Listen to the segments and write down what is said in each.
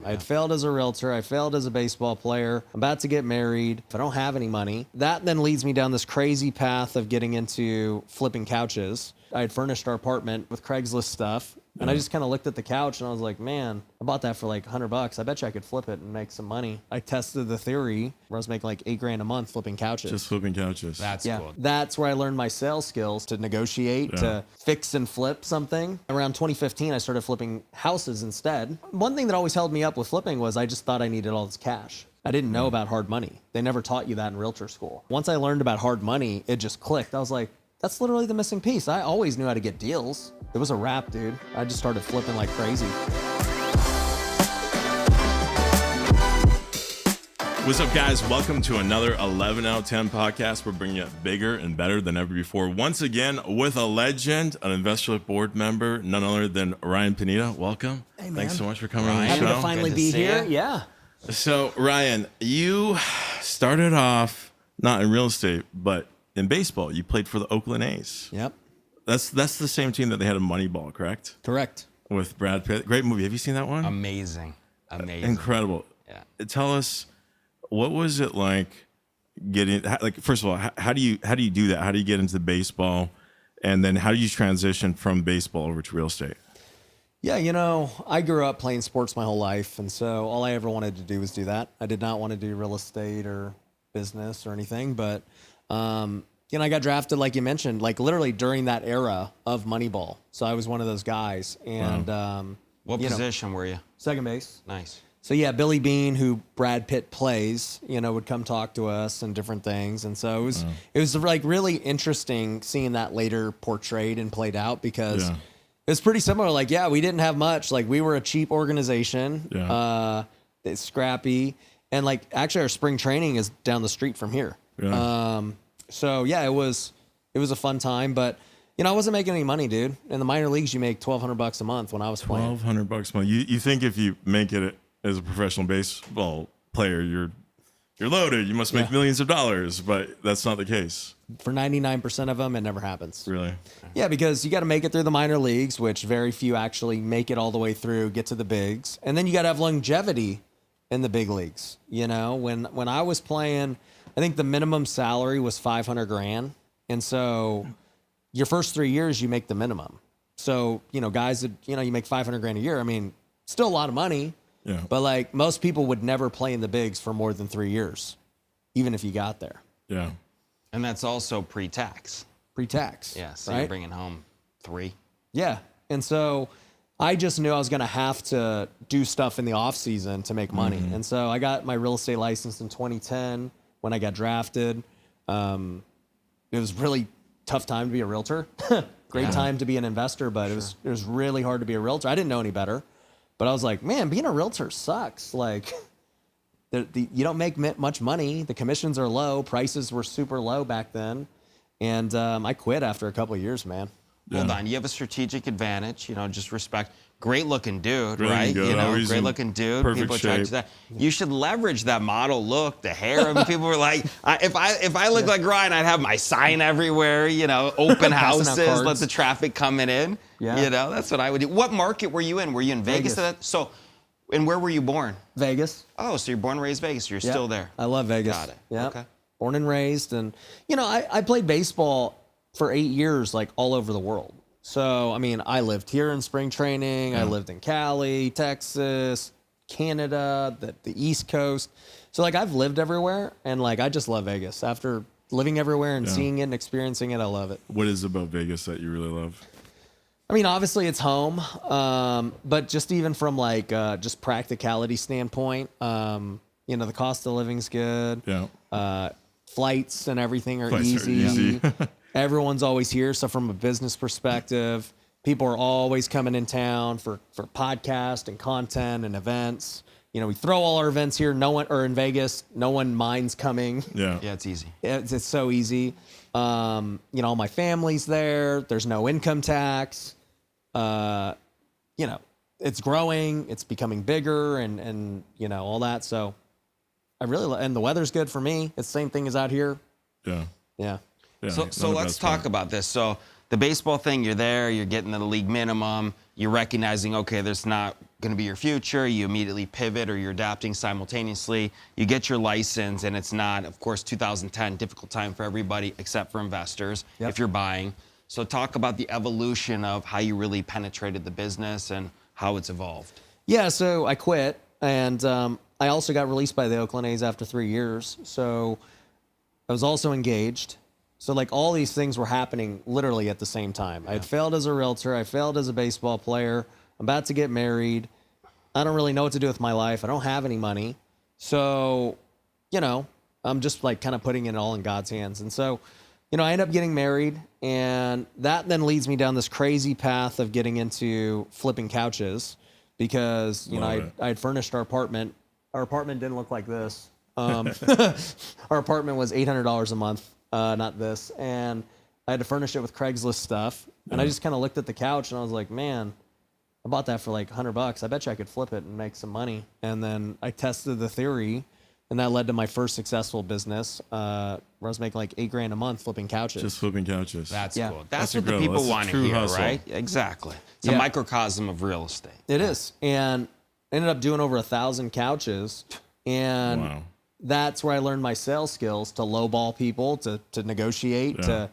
I had failed as a realtor. I failed as a baseball player. I'm about to get married. If I don't have any money, that then leads me down this crazy path of getting into flipping couches. I had furnished our apartment with Craigslist stuff. And I just kind of looked at the couch and I was like, man, I bought that for like $100. I bet you I could flip it and make some money. I tested the theory where I was making like $8,000 a month flipping couches. Just flipping couches. That's cool. That's where I learned my sales skills to negotiate, to fix and flip something. Around 2015, I started flipping houses instead. One thing that always held me up with flipping was I just thought I needed all this cash. I didn't know about hard money. They never taught you that in realtor school. Once I learned about hard money, it just clicked. I was like, that's literally the missing piece. I always knew how to get deals. It was a wrap, dude. I just started flipping like crazy. What's up, guys? Welcome to another 11 out of 10 podcast. We're bringing it bigger and better than ever before. Once again, with a legend, an Investorlift board member, none other than Ryan Pineda. Welcome. Hey, man. Thanks so much for coming on the Happy show. to finally be here. Yeah. So, Ryan, you started off not in real estate, but in baseball. You played for the Oakland A's. Yep. That's the same team that they had in Moneyball, correct? Correct. With Brad Pitt. Great movie. Have you seen that one? Amazing. Incredible. Yeah. Tell us, what was it like getting, like, first of all, how do you do that? How do you get into baseball? And then how do you transition from baseball over to real estate? Yeah, you know, I grew up playing sports my whole life. And so all I ever wanted to do was do that. I did not want to do real estate or business or anything. But, you know, I got drafted, like you mentioned, like literally during that era of Moneyball. So I was one of those guys. And What position were you? second base. Nice. So yeah, Billy Beane, who Brad Pitt plays, you know, would come talk to us and different things. And so it was like really interesting seeing that later portrayed and played out because it's pretty similar. Like, yeah, we didn't have much. Like, we were a cheap organization, it's scrappy. And like, actually our spring training is down the street from here. Yeah. So yeah, it was a fun time, but you know, I wasn't making any money, dude. In the minor leagues, you make $1,200 a month when I was playing. $1,200 a month. You think if you make it as a professional baseball player, you're loaded. You must make millions of dollars, but that's not the case. For 99% of them, it never happens. Really? Yeah, because you got to make it through the minor leagues, which very few actually make it all the way through, get to the bigs. And then you got to have longevity in the big leagues. You know, when I was playing, I think the minimum salary was $500,000. And so your first 3 years, you make the minimum. So, you know, guys that, you know, you make $500,000 a year. I mean, still a lot of money. Yeah. But like most people would never play in the bigs for more than 3 years, even if you got there. Yeah. And that's also pre-tax. Pre-tax. Yeah. So right? you're bringing home 3. Yeah. And so I just knew I was going to have to do stuff in the off season to make money. And so I got my real estate license in 2010 when I got drafted. It was really tough time to be a realtor. Great time to be an investor, but it was really hard to be a realtor. I didn't know any better. But I was like, man, being a realtor sucks. Like, you don't make much money. The commissions are low. Prices were super low back then. And I quit after a couple of years, man. Yeah. Hold on. You have a strategic advantage. You know, just respect. Great looking dude, right? You know, great looking dude. People attract to that. You should leverage that model look, the hair. I mean, people were like, if I look like Ryan, I'd have my sign everywhere. You know, open houses, let the traffic coming in. Yeah. You know, that's what I would do. What market were you in? Were you in Vegas? So, and where were you born? Vegas. Oh, so you're born and raised Vegas. You're still there. I love Vegas. Got it. Yeah. Okay. Born and raised, and you know, I played baseball for 8 years, like all over the world. So, I mean, I lived here in spring training. I lived in Cali, Texas, Canada, the East Coast. So, like, I've lived everywhere, and, like, I just love Vegas. After living everywhere and seeing it and experiencing it, I love it. What is about Vegas that you really love? I mean, obviously, it's home. But just even from, like, just practicality standpoint, you know, the cost of living's good. Yeah. Flights and everything are easy. Everyone's always here. So from a business perspective, people are always coming in town for podcast and content and events. You know, we throw all our events here. In Vegas, no one minds coming. Yeah, it's easy. It's so easy. You know, all my family's there. There's no income tax. You know, it's growing. It's becoming bigger and you know, all that. So I really and the weather's good for me. It's the same thing as out here. Yeah. Yeah. Yeah, so let's talk about this. So the baseball thing, you're there, you're getting the league minimum, you're recognizing, okay, there's not going to be your future. You immediately pivot or you're adapting simultaneously. You get your license, and it's not, of course, 2010, difficult time for everybody except for investors if you're buying. So talk about the evolution of how you really penetrated the business and how it's evolved. Yeah, so I quit, and I also got released by the Oakland A's after 3 years. So I was also engaged. So like all these things were happening literally at the same time. I had failed as a realtor. I failed as a baseball player. I'm about to get married. I don't really know what to do with my life. I don't have any money. So, you know, I'm just like kind of putting it all in God's hands. And so, you know, I end up getting married, and that then leads me down this crazy path of getting into flipping couches because, you know, I had furnished our apartment. Our apartment didn't look like this. Our apartment was $800 a month, not this. And I had to furnish it with Craigslist stuff. And I just kind of looked at the couch and I was like, man, I bought that for like $100. I bet you I could flip it and make some money. And then I tested the theory, and that led to my first successful business, where I was making like $8,000 a month flipping couches. Just flipping couches. That's cool. That's what the people want to hear, right? Exactly. It's a microcosm of real estate. It is. And I ended up doing over 1,000 couches. And that's where I learned my sales skills to lowball people, to negotiate, to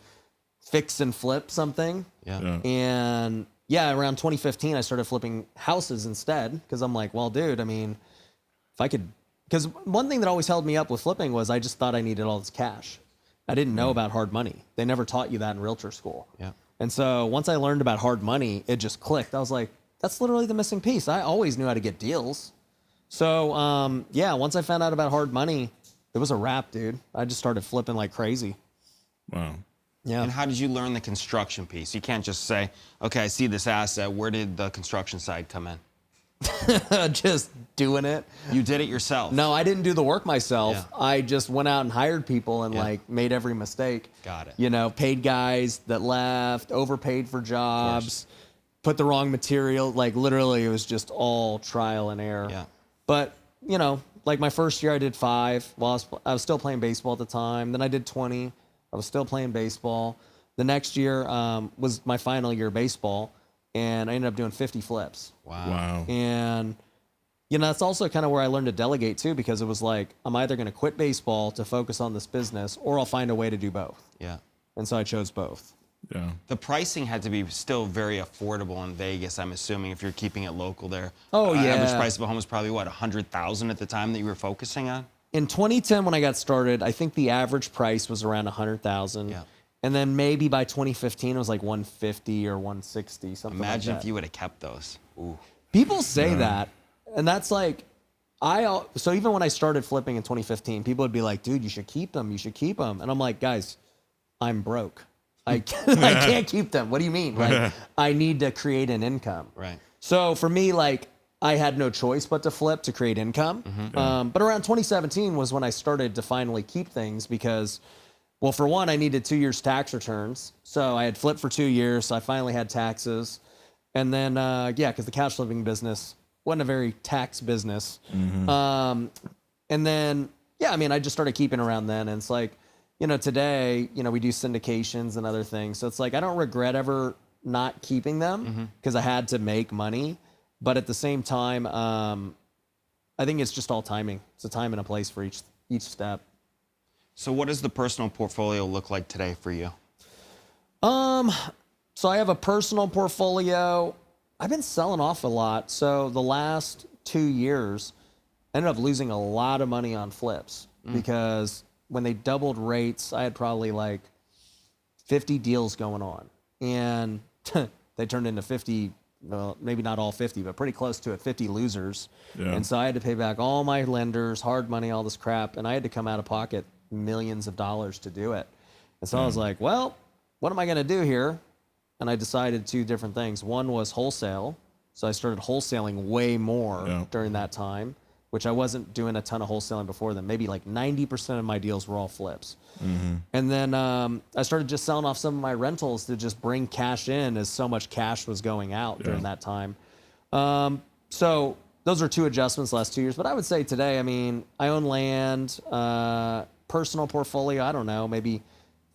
fix and flip something. And around 2015, I started flipping houses instead because I'm like, well, dude, I mean, if I could, because one thing that always held me up with flipping was I just thought I needed all this cash. I didn't know about hard money. They never taught you that in realtor school. And so once I learned about hard money, it just clicked. I was like, that's literally the missing piece. I always knew how to get deals. So, once I found out about hard money, it was a wrap, dude. I just started flipping like crazy. Wow. Yeah. And how did you learn the construction piece? You can't just say, okay, I see this asset. Where did the construction side come in? Just doing it. You did it yourself? No, I didn't do the work myself. I just went out and hired people and like made every mistake. Got it. You know, paid guys that left, overpaid for jobs, put the wrong material. Like literally it was just all trial and error. But, you know, like my first year I did 5 while I was still playing baseball at the time. Then I did 20. I was still playing baseball. The next year was my final year of baseball, and I ended up doing 50 flips. Wow. And, you know, that's also kind of where I learned to delegate too, because it was like, I'm either going to quit baseball to focus on this business, or I'll find a way to do both. And so I chose both. The pricing had to be still very affordable in Vegas, I'm assuming, if you're keeping it local there. Average price of a home was probably, what, $100,000 at the time that you were focusing on? In 2010, when I got started, I think the average price was around $100,000. And then maybe by 2015, it was like 150 or 160, something like that. Imagine if you would have kept those. Ooh. People say that, and that's like, so even when I started flipping in 2015, people would be like, dude, you should keep them. You should keep them. And I'm like, guys, I'm broke. I can't keep them. What do you mean? Like, I need to create an income. So for me, like, I had no choice but to flip to create income. But around 2017 was when I started to finally keep things because, well, for one, I needed 2 years tax returns. So I had flipped for 2 years. So I finally had taxes. And then, because the couch flipping business wasn't a very tax business. And then, I mean, I just started keeping around then. And it's like, you know, today, you know, we do syndications and other things. So it's like, I don't regret ever not keeping them because I had to make money. But at the same time, I think it's just all timing. It's a time and a place for each step. So what does the personal portfolio look like today for you? So I have a personal portfolio. I've been selling off a lot. So the last 2 years, I ended up losing a lot of money on flips because when they doubled rates, I had probably like 50 deals going on. And they turned into 50, well, maybe not all 50, but pretty close to it, 50 losers. And so I had to pay back all my lenders, hard money, all this crap. And I had to come out of pocket millions of dollars to do it. And so I was like, well, what am I going to do here? And I decided 2 different things. One was wholesale. So I started wholesaling way more during that time, which I wasn't doing a ton of wholesaling before then. Maybe like 90% of my deals were all flips. And then I started just selling off some of my rentals to just bring cash in, as so much cash was going out during that time. So those are 2 adjustments the last 2 years. But I would say today, I mean, I own land, personal portfolio, I don't know, maybe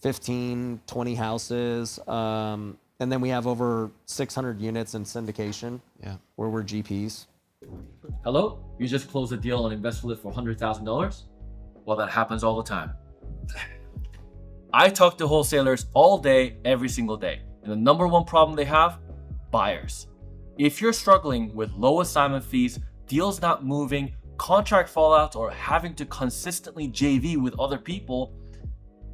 15, 20 houses. And then we have over 600 units in syndication where we're GPs. Hello? You just closed a deal on Investorlift for $100,000? Well, that happens all the time. I talk to wholesalers all day, every single day. And the number one problem they have? Buyers. If you're struggling with low assignment fees, deals not moving, contract fallouts, or having to consistently JV with other people,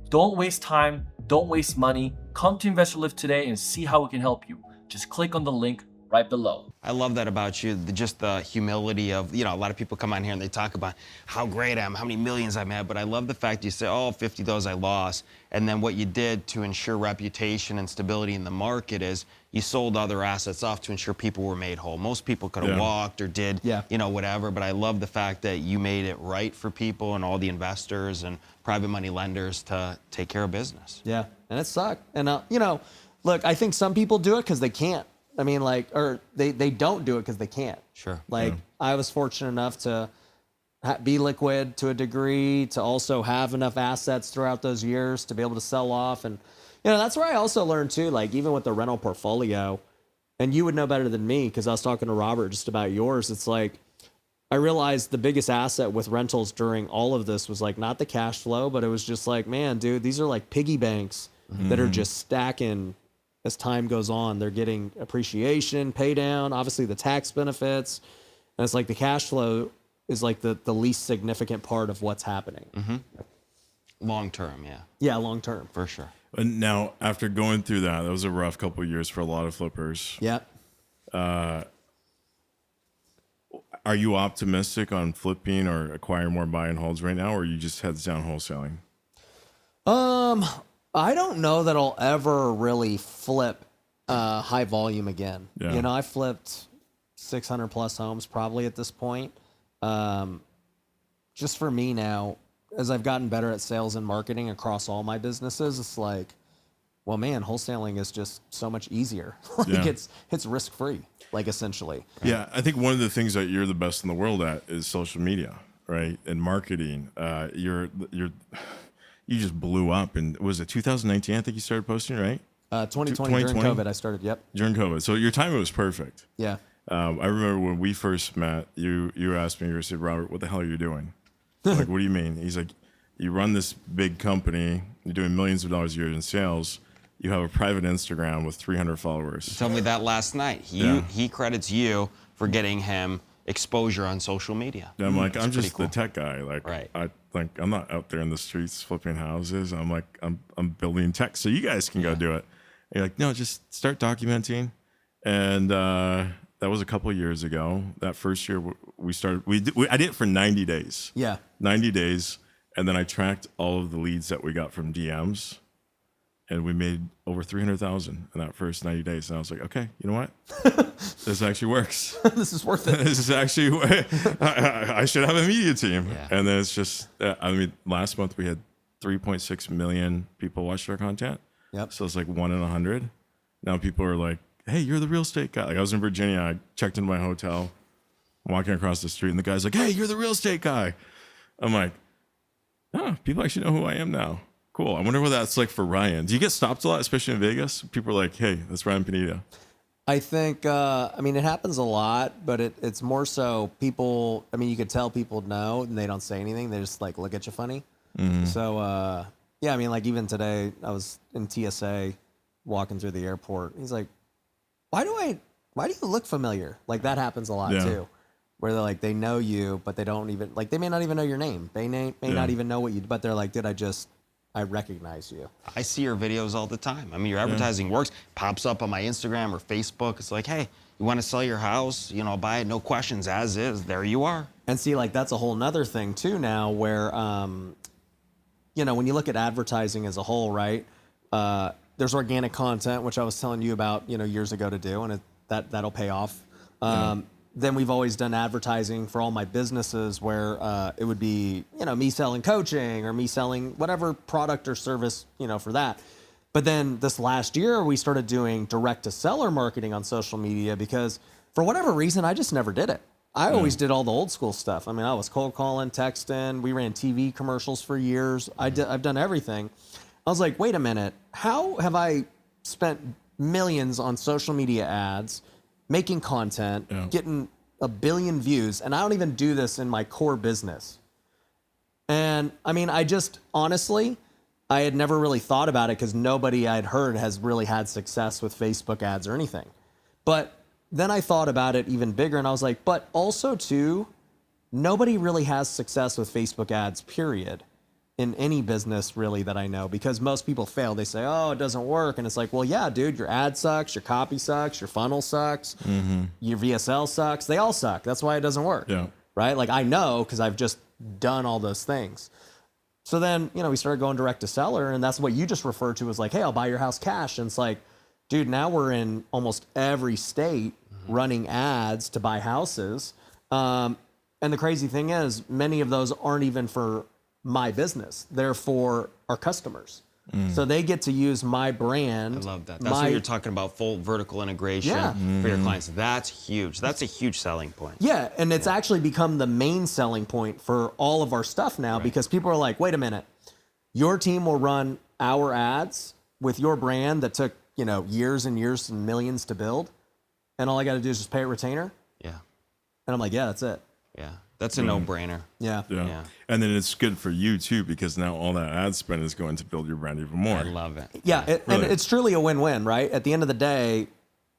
don't waste time, don't waste money. Come to Investorlift today and see how we can help you. Just click on the link right below. I love that about you, just the humility of, a lot of people come on here and they talk about how great I am, how many millions I've had, but I love the fact you say, 50 of those I lost. And then what you did to ensure reputation and stability in the market is you sold other assets off to ensure people were made whole. Most people could have walked or did, whatever, but I love the fact that you made it right for people and all the investors and private money lenders to take care of business. Yeah, and it sucked. And, look, I think some people do it because they can't. I mean, or they don't do it because they can't. Sure. I was fortunate enough to be liquid to a degree, to also have enough assets throughout those years to be able to sell off. And, that's where I also learned too, even with the rental portfolio, and you would know better than me because I was talking to Robert just about yours. It's I realized the biggest asset with rentals during all of this was not the cash flow, but it was just man, dude, these are piggy banks that are just stacking. As time goes on, they're getting appreciation, pay down, obviously the tax benefits. And it's the cash flow is the least significant part of what's happening. Mm-hmm. Long term, yeah. Yeah, long term. For sure. And now, after going through that was a rough couple of years for a lot of flippers. Yeah. Are you optimistic on flipping or acquiring more buy and holds right now, or are you just heads down wholesaling? I don't know that I'll ever really flip high volume again. Yeah. I flipped 600 plus homes probably at this point. Just for me now, as I've gotten better at sales and marketing across all my businesses, it's well, man, wholesaling is just so much easier. It's risk free, essentially. Yeah, I think one of the things that you're the best in the world at is social media, right? And marketing. You just blew up. And was it 2019? I think you started posting, right? 2020 during COVID, I started. Yep. During COVID. So your timing was perfect. Yeah. I remember when we first met, you asked me, you said, Robert, what the hell are you doing? What do you mean? He's like, you run this big company, you're doing millions of dollars a year in sales. You have a private Instagram with 300 followers. You told me that last night. He credits you for getting him exposure on social media. And I'm I'm just cool. The tech guy. Right. I'm not out there in the streets flipping houses. I'm building tech so you guys can go do it. And you're like, no, just start documenting. And that was a couple of years ago. That first year we started. I did it for 90 days. Yeah. 90 days, and then I tracked all of the leads that we got from DMs. And we made over 300,000 in that first 90 days. And I was like, okay, you know what? This actually works. This is worth it. This is actually, I should have a media team. Yeah. And then it's just, last month we had 3.6 million people watch our content. Yep. So it's 1 in 100. Now people are like, hey, you're the real estate guy. I was in Virginia. I checked into my hotel, walking across the street, and the guy's like, hey, you're the real estate guy. I'm like, people actually know who I am now. Cool. I wonder what that's like for Ryan. Do you get stopped a lot, especially in Vegas? People are like, hey, that's Ryan Pineda. I think, it happens a lot, but it's more so people, you could tell people know and they don't say anything. They just look at you funny. Mm-hmm. So, even today I was in TSA walking through the airport. He's like, why do you look familiar? That happens a lot too, where they're they know you, but they don't even, they may not even know your name. They may not even know what you, but they're like, I recognize you. I see your videos all the time. Your advertising works. Pops up on my Instagram or Facebook. It's hey, you want to sell your house? I'll buy it. No questions, as is. There you are. And see, that's a whole nother thing too now where, when you look at advertising as a whole, right? There's organic content, which I was telling you about, years ago to do, and that'll pay off. Then we've always done advertising for all my businesses where it would be, me selling coaching or me selling whatever product or service, for that. But then this last year, we started doing direct to seller marketing on social media because for whatever reason, I just never did it. I always did all the old school stuff. I was cold calling, texting. We ran TV commercials for years. I've done everything. I was like, wait a minute. How have I spent millions on social media ads, making content, getting 1 billion views, and I don't even do this in my core business. And I mean, honestly, I had never really thought about it because nobody I'd heard has really had success with Facebook ads or anything. But then I thought about it even bigger, and I was like, but also too, nobody really has success with Facebook ads, period, in any business really that I know, because most people fail. They say, oh, it doesn't work. And it's like, well, yeah, dude, your ad sucks, your copy sucks, your funnel sucks, your VSL sucks. They all suck. That's why it doesn't work. Yeah. Right? Like I know because I've just done all those things. So then, we started going direct to seller, and that's what you just referred to as like, hey, I'll buy your house cash. And it's like, dude, now we're in almost every state running ads to buy houses. And the crazy thing is, many of those aren't even for my business. They're for our customers. So they get to use my brand. I love that. That's what you're talking about, full vertical integration for your clients. That's huge. That's a huge selling point. Yeah, and it's actually become the main selling point for all of our stuff now, because people are like, wait a minute, your team will run our ads with your brand that took, years and years and millions to build, and all I got to do is just pay a retainer? Yeah. And I'm like, yeah, that's it. Yeah. That's a no-brainer. Yeah. And then it's good for you too, because now all that ad spend is going to build your brand even more. I love it. Yeah, and it's truly a win-win, right? At the end of the day,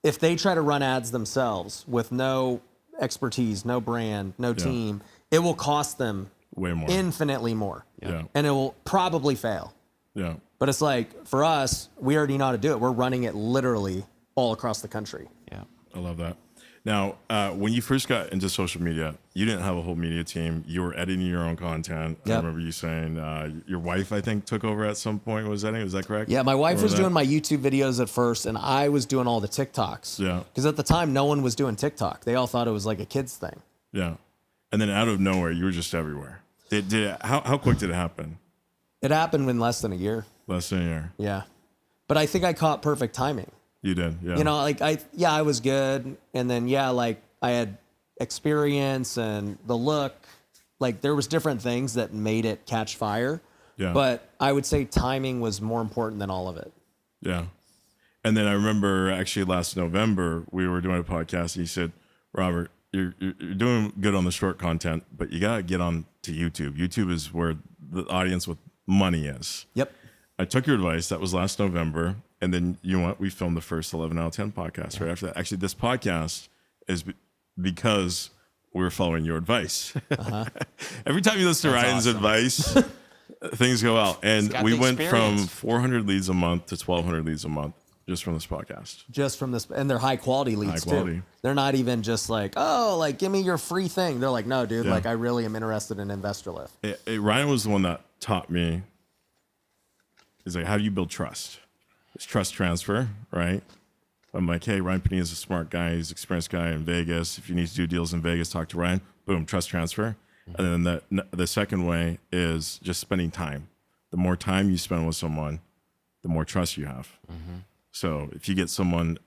if they try to run ads themselves with no expertise, no brand, no team, it will cost them way more, infinitely more. Yeah. And it will probably fail. Yeah. But it's like, for us, we already know how to do it. We're running it literally all across the country. Yeah. I love that. Now, when you first got into social media, you didn't have a whole media team. You were editing your own content. Yep. I remember you saying your wife, I think, took over at some point. Was that correct? Yeah, my wife was doing my YouTube videos at first, and I was doing all the TikToks. Yeah. Because at the time, no one was doing TikTok. They all thought it was like a kid's thing. Yeah. And then out of nowhere, you were just everywhere. How quick did it happen? It happened in less than a year. Less than a year. Yeah. But I think I caught perfect timing. You did, yeah. I was good. And then, I had experience and the look. Like, there was different things that made it catch fire. Yeah. But I would say timing was more important than all of it. Yeah. And then I remember actually last November, we were doing a podcast, and you said, Robert, you're doing good on the short content, but you got to get on to YouTube. YouTube is where the audience with money is. Yep. I took your advice. That was last November. And then we filmed the first 11 out of 10 podcast right after that. Actually, this podcast is because we're following your advice. Every time you listen to Ryan's advice, things go out. And we went from 400 leads a month to 1,200 leads a month just from this podcast. Just from this. And they're high quality leads too. They're not even just like, oh, like, give me your free thing. They're like, no, dude, like, I really am interested in Investorlift. Ryan was the one that taught me. He's like, how do you build trust? It's trust transfer, right? I'm like, hey, Ryan Pineda is a smart guy. He's an experienced guy in Vegas. If you need to do deals in Vegas, talk to Ryan. Boom, trust transfer. And then the second way is just spending time. The more time you spend with someone, the more trust you have. So if you get someone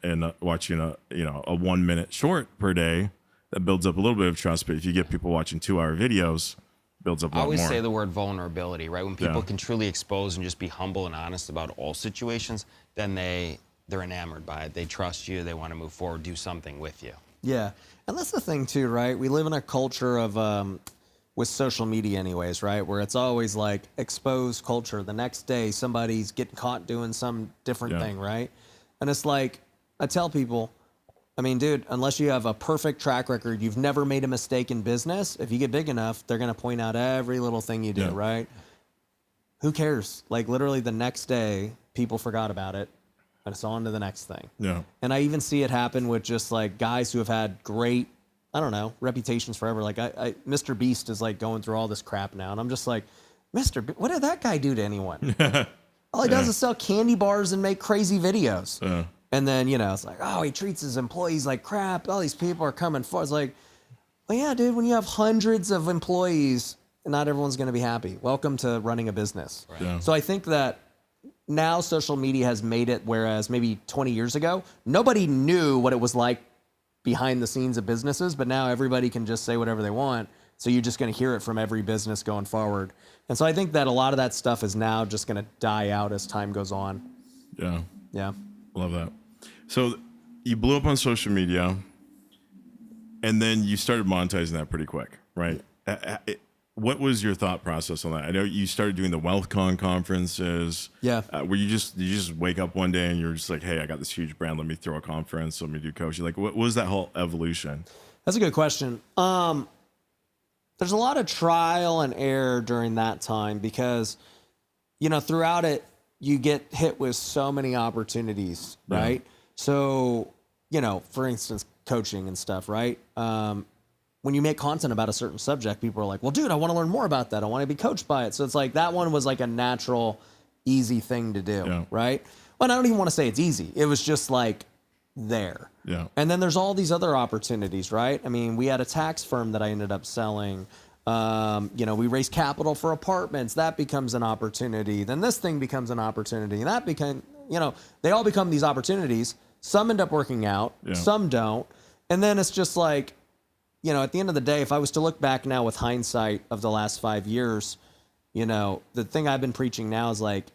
watching a 1 minute short per day, that builds up a little bit of trust. But if you get people watching 2-hour videos, builds up a lot more. I always say the word vulnerability, right? When people can truly expose and just be humble and honest about all situations, then they're enamored by it. They trust you. They want to move forward, do something with you. Yeah. And that's the thing too, right? We live in a culture of, with social media anyways, right? Where it's always like exposed culture. The next day, somebody's getting caught doing some different thing, right? And it's like, I tell people, I mean, dude, unless you have a perfect track record, you've never made a mistake in business. If you get big enough, they're going to point out every little thing you do, right? Who cares? Like, literally the next day, people forgot about it, and it's on to the next thing. Yeah. And I even see it happen with just like guys who have had great, I don't know, reputations forever. Like Mr. Beast is like going through all this crap now, and I'm just like, what did that guy do to anyone? All he does is sell candy bars and make crazy videos. And then, it's like, oh, he treats his employees like crap. All these people are coming for. It's like, well, yeah, dude, when you have hundreds of employees, not everyone's going to be happy. Welcome to running a business. Right. Yeah. So I think that now social media has made it, whereas maybe 20 years ago, nobody knew what it was like behind the scenes of businesses, but now everybody can just say whatever they want. So you're just going to hear it from every business going forward. And so I think that a lot of that stuff is now just going to die out as time goes on. Yeah. Yeah. Love that. So you blew up on social media. And then you started monetizing that pretty quick, right? What was your thought process on that? I know you started doing the WealthCon conferences. Yeah. Where you just wake up one day and you're just like, hey, I got this huge brand. Let me throw a conference. Let me do coaching. Like, what was that whole evolution? That's a good question. There's a lot of trial and error during that time because, throughout it, you get hit with so many opportunities, right? Yeah. So, for instance, coaching and stuff, right? When you make content about a certain subject, people are like, well, dude, I want to learn more about that. I want to be coached by it. So it's like that one was like a natural, easy thing to do, right? Well, I don't even want to say it's easy. It was just like there. Yeah. And then there's all these other opportunities, right? I mean, we had a tax firm that I ended up selling. We raised capital for apartments. That becomes an opportunity. Then this thing becomes an opportunity. And that became, they all become these opportunities. Some end up working out. Yeah. Some don't. And then it's just like, at the end of the day, if I was to look back now with hindsight of the last 5 years, the thing I've been preaching now is like,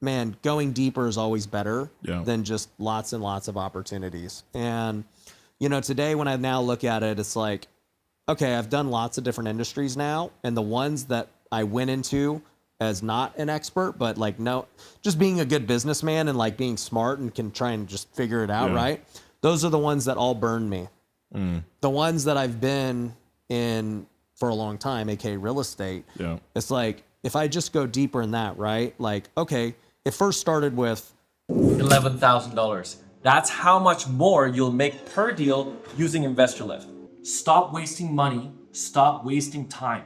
man, going deeper is always better than just lots and lots of opportunities. And, today when I now look at it, it's like, okay, I've done lots of different industries now. And the ones that I went into as not an expert, but like, just being a good businessman and like being smart and can try and just figure it out, right? Those are the ones that all burned me. The ones that I've been in for a long time, aka real estate, it's like, if I just go deeper in that, right? Like, okay, it first started with $11,000. That's how much more you'll make per deal using Investorlift. Stop wasting money. Stop wasting time.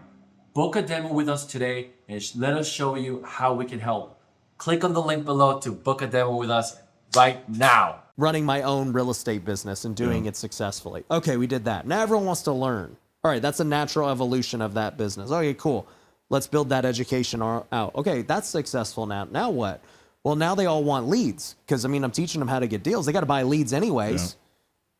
Book a demo with us today and let us show you how we can help. Click on the link below to book a demo with us right now. Running my own real estate business and doing it successfully. Okay, we did that. Now everyone wants to learn. All right, that's a natural evolution of that business. Okay, cool. Let's build that education out. Okay, that's successful now. Now what? Well, now they all want leads because, I'm teaching them how to get deals. They got to buy leads anyways. Yeah.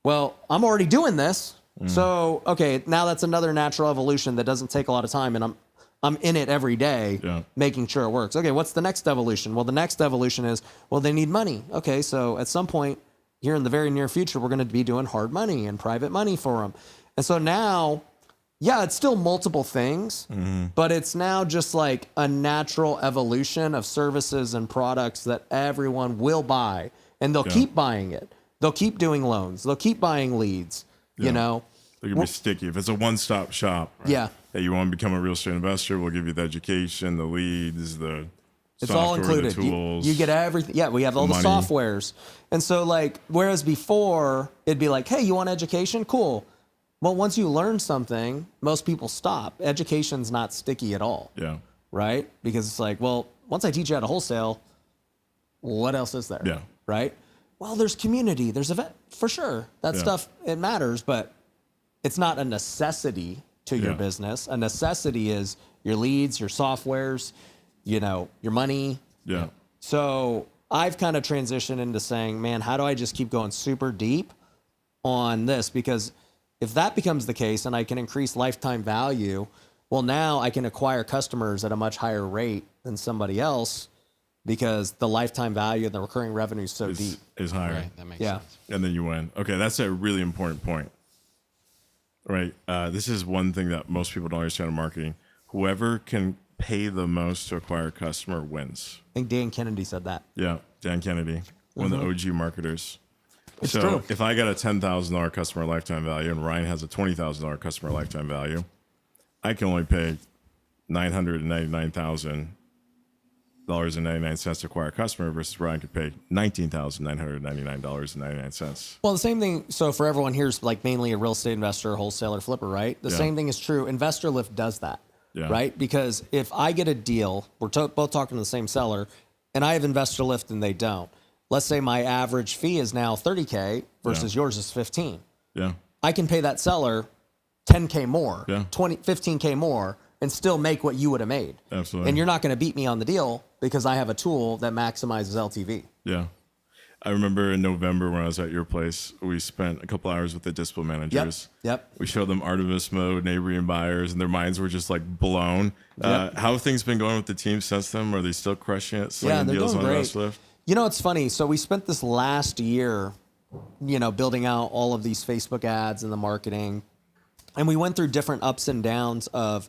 Well, I'm already doing this. So, okay, now that's another natural evolution that doesn't take a lot of time, and I'm in it every day making sure it works. Okay, what's the next evolution? Well, the next evolution is, well, they need money. Okay, so at some point here in the very near future, we're going to be doing hard money and private money for them. And so now, it's still multiple things, but it's now just like a natural evolution of services and products that everyone will buy, and they'll keep buying it. They'll keep doing loans. They'll keep buying leads. They're going to be sticky. If it's a one-stop shop, right? Hey, you want to become a real estate investor, we'll give you the education, the leads, it's all included. The tools, you get everything. Yeah, we have all the softwares. And so like, whereas before it'd be like, hey, you want education? Cool. Well, once you learn something, most people stop. Education's not sticky at all. Yeah. Right? Because it's like, well, once I teach you how to wholesale, what else is there? Yeah. Right? Well, there's community, there's event, for sure. That stuff, it matters, but it's not a necessity to your business. A necessity is your leads, your softwares, your money. Yeah. So I've kind of transitioned into saying, man, how do I just keep going super deep on this? Because if that becomes the case and I can increase lifetime value, well, now I can acquire customers at a much higher rate than somebody else because the lifetime value and the recurring revenue is so deep. Is higher. Right, that makes sense. And then you win. Okay, that's a really important point. Right. This is one thing that most people don't understand in marketing. Whoever can pay the most to acquire a customer wins. I think Dan Kennedy said that. Yeah, Dan Kennedy, one of the OG marketers. It's so true. If I got a $10,000 customer lifetime value and Ryan has a $20,000 customer lifetime value, I can only pay $999.99 to acquire a customer versus Ryan could pay $19,999.99. Well, the same thing. So for everyone here's like mainly a real estate investor, wholesaler, flipper, right? The same thing is true. Investorlift does that, right? Because if I get a deal, we're both talking to the same seller, and I have Investorlift and they don't. Let's say my average fee is now $30K versus yours is $15. Yeah. I can pay that seller $10K more, $15K more, and still make what you would have made. Absolutely. And you're not going to beat me on the deal because I have a tool that maximizes LTV. Yeah. I remember in November when I was at your place, we spent a couple hours with the discipline managers. Yep. We showed them Artemis mode, neighboring buyers, and their minds were just like blown. How have things been going with the team since then? Are they still crushing it, slinging deals on Investorlift? You know, it's funny. So we spent this last year building out all of these Facebook ads and the marketing. And we went through different ups and downs of,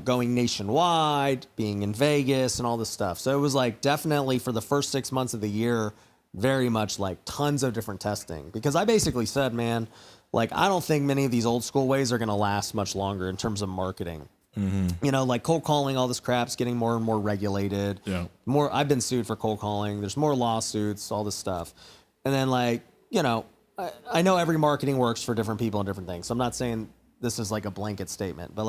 going nationwide, being in Vegas and all this stuff. So it was like definitely for the first 6 months of the year, very much like tons of different testing, because I basically said, man, like, I don't think many of these old school ways are going to last much longer in terms of marketing. Like cold calling, all this crap's getting more and more regulated. Yeah. I've been sued for cold calling. There's more lawsuits, all this stuff. And then I know every marketing works for different people and different things. So I'm not saying this is like a blanket statement, but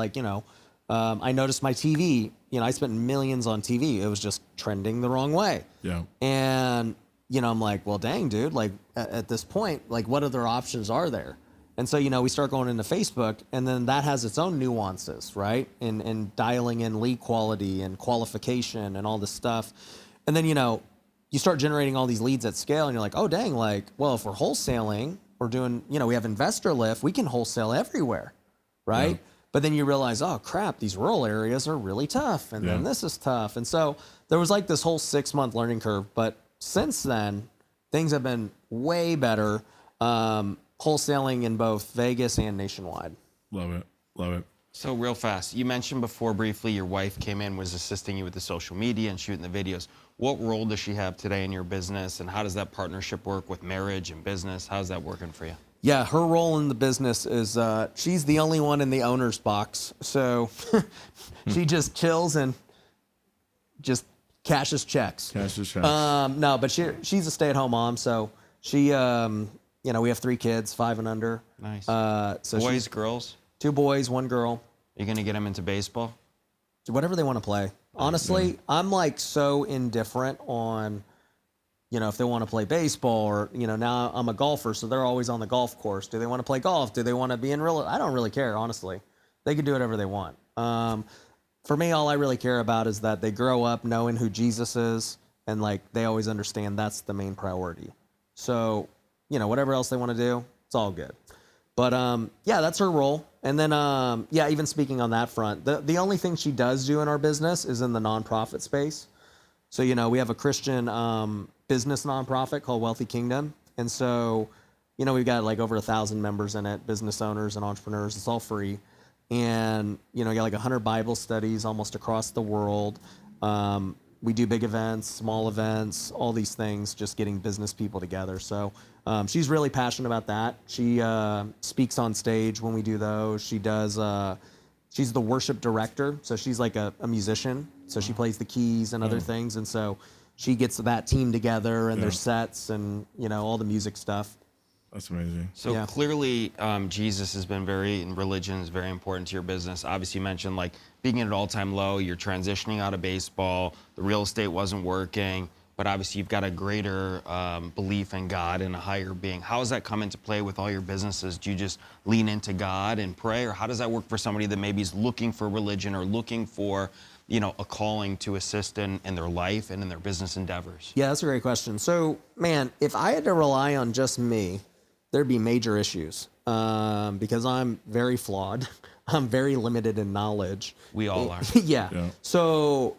I noticed my TV, I spent millions on TV. It was just trending the wrong way. Yeah. And, I'm like, well, dang, dude, like at this point, like what other options are there? And so, we start going into Facebook, and then that has its own nuances, right? And dialing in lead quality and qualification and all this stuff. And then, you start generating all these leads at scale, and you're like, oh, dang, like, well, if we're wholesaling, we're doing, we have Investorlift, we can wholesale everywhere, right? Yeah. But then you realize, oh, crap, these rural areas are really tough, and then this is tough. And so there was like this whole 6-month learning curve. But since then, things have been way better. Wholesaling in both Vegas and nationwide. Love it. So real fast, you mentioned before briefly your wife came in, was assisting you with the social media and shooting the videos. What role does she have today in your business, and how does that partnership work with marriage and business? How's that working for you? Yeah, her role in the business is she's the only one in the owner's box. So she just chills and just cashes checks. No, but she's a stay-at-home mom, so she... we have 3 kids, 5 and under. Nice. So boys, girls? 2 boys, 1 girl. You're going to get them into baseball? Whatever they want to play. Honestly, I'm like so indifferent on, if they want to play baseball or, now I'm a golfer, so they're always on the golf course. Do they want to play golf? Do they want to be in I don't really care, honestly. They can do whatever they want. For me, all I really care about is that they grow up knowing who Jesus is, and like they always understand that's the main priority. So, whatever else they want to do, it's all good. But that's her role. And then, even speaking on that front, the only thing she does do in our business is in the nonprofit space. So, we have a Christian business nonprofit called Wealthy Kingdom. And so, we've got like over 1,000 members in it, business owners and entrepreneurs. It's all free. And, we got like 100 Bible studies almost across the world. We do big events, small events, all these things, just getting business people together. So she's really passionate about that. She speaks on stage when we do those. She does, she's the worship director. So she's like a musician. So she plays the keys and other things. And so she gets that team together and their sets and, all the music stuff. That's amazing. So clearly, Jesus has been and religion is very important to your business. Obviously, you mentioned like being at an all-time low, you're transitioning out of baseball, the real estate wasn't working, but obviously you've got a greater belief in God and a higher being. How does that come into play with all your businesses? Do you just lean into God and pray, or how does that work for somebody that maybe is looking for religion or looking for, a calling to assist in their life and in their business endeavors? Yeah, that's a great question. So, man, if I had to rely on just me, there'd be major issues because I'm very flawed. I'm very limited in knowledge. We all are. Yeah. So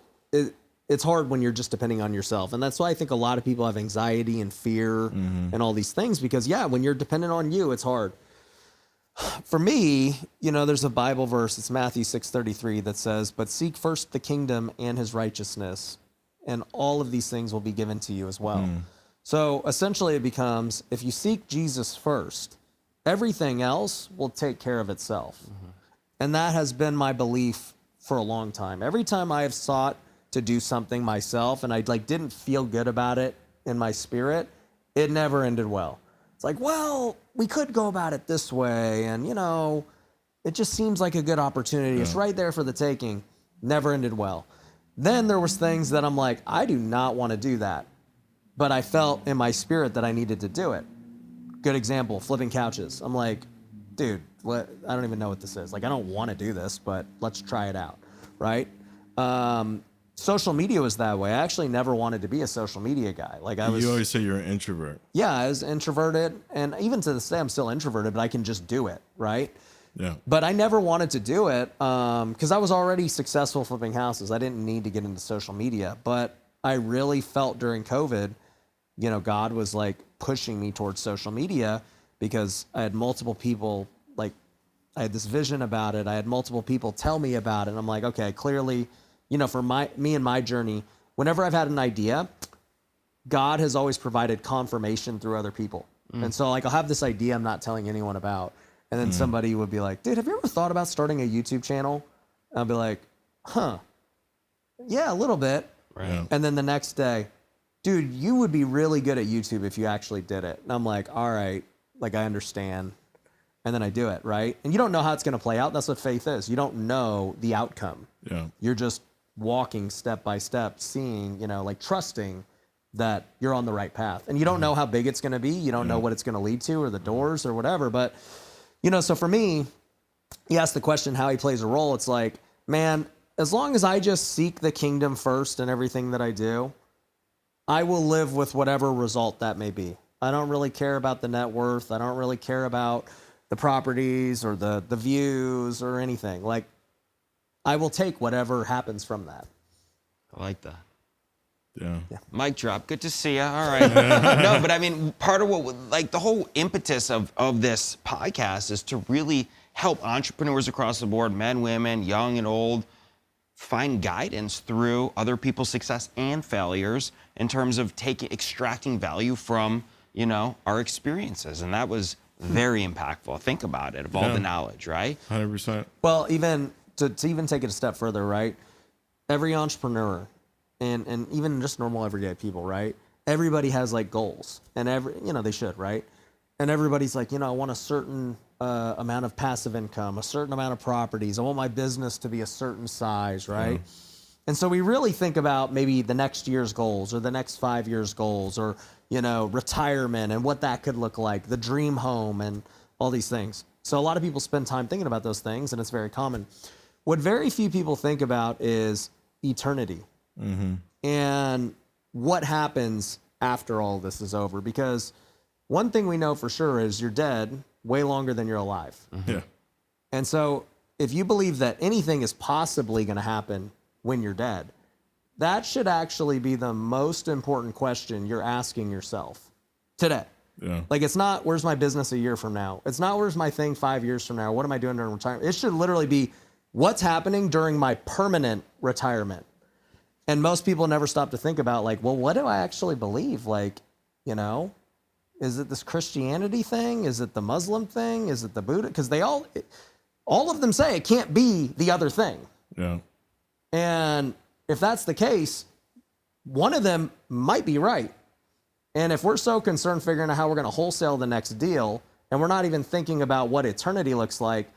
it's hard when you're just depending on yourself. And that's why I think a lot of people have anxiety and fear and all these things because, when you're dependent on you, it's hard. For me, there's a Bible verse, it's Matthew 6:33 that says, "But seek first the kingdom and his righteousness, and all of these things will be given to you as well." So essentially it becomes, if you seek Jesus first, everything else will take care of itself. And that has been my belief for a long time. Every time I have sought to do something myself and I didn't feel good about it in my spirit, it never ended well. It's like, well, we could go about it this way. And, it just seems like a good opportunity. It's right there for the taking. Never ended well. Then there was things that I'm like, I do not want to do that. But I felt in my spirit that I needed to do it. Good example, flipping couches. I'm like, dude, I don't even know what this is. Like, I don't want to do this, but let's try it out, right? Social media was that way. I actually never wanted to be a social media guy. You always say you're an introvert. Yeah, I was introverted. And even to this day, I'm still introverted, but I can just do it, right? Yeah. But I never wanted to do it because I was already successful flipping houses. I didn't need to get into social media. But I really felt during COVID, God was like pushing me towards social media because I had multiple people, like, I had this vision about it. I had multiple people tell me about it. And I'm like, okay, clearly, you know, for me and my journey, whenever I've had an idea, God has always provided confirmation through other people. And so, like, I'll have this idea I'm not telling anyone about. And then somebody would be like, dude, have you ever thought about starting a YouTube channel? And I'll be like, huh, yeah, a little bit. Right. Yeah. And then the next day, dude, you would be really good at YouTube if you actually did it. And I'm like, all right, like, I understand. And then I do it, right? And you don't know how it's going to play out. That's what faith is. You don't know the outcome. Yeah. You're just walking step by step, seeing, you know, like, trusting that you're on the right path. And you don't know how big it's going to be. You don't know what it's going to lead to or the doors or whatever. But, you know, so for me, you asked the question how he plays a role. It's like, man, as long as I just seek the kingdom first in everything that I do, I will live with whatever result that may be. I don't really care about the net worth. I don't really care about the properties or the views or anything. Like, I will take whatever happens from that. I like that. Yeah. Mic drop. Good to see you. All right. No, but I mean, part of what, like, the whole impetus of this podcast is to really help entrepreneurs across the board, men, women, young and old, find guidance through other people's success and failures in terms of extracting value from, you know, our experiences. And that was very impactful. Think about it, of all the knowledge, right? 100%. Well, even to even take it a step further, right? Every entrepreneur and even just normal everyday people, right? Everybody has, like, goals, and you know, they should, right? And everybody's like, you know, I want a certain amount of passive income, a certain amount of properties. I want my business to be a certain size, right? And so we really think about maybe the next year's goals or the next 5 years' goals or, you know, retirement and what that could look like, the dream home and all these things. So a lot of people spend time thinking about those things, and it's very common. What very few people think about is eternity. And what happens after all this is over. Because one thing we know for sure is you're dead way longer than you're alive. Yeah. And so if you believe that anything is possibly going to happen when you're dead, that should actually be the most important question you're asking yourself today. Yeah. Like, it's not, where's my business a year from now? It's not, where's my thing 5 years from now? What am I doing during retirement? It should literally be, what's happening during my permanent retirement? And most people never stop to think about, like, well, what do I actually believe? Like, you know, is it this Christianity thing? Is it the Muslim thing? Is it the Buddha? Because they all of them say it can't be the other thing. Yeah. And if that's the case, one of them might be right. And if we're so concerned figuring out how we're going to wholesale the next deal, and we're not even thinking about what eternity looks like,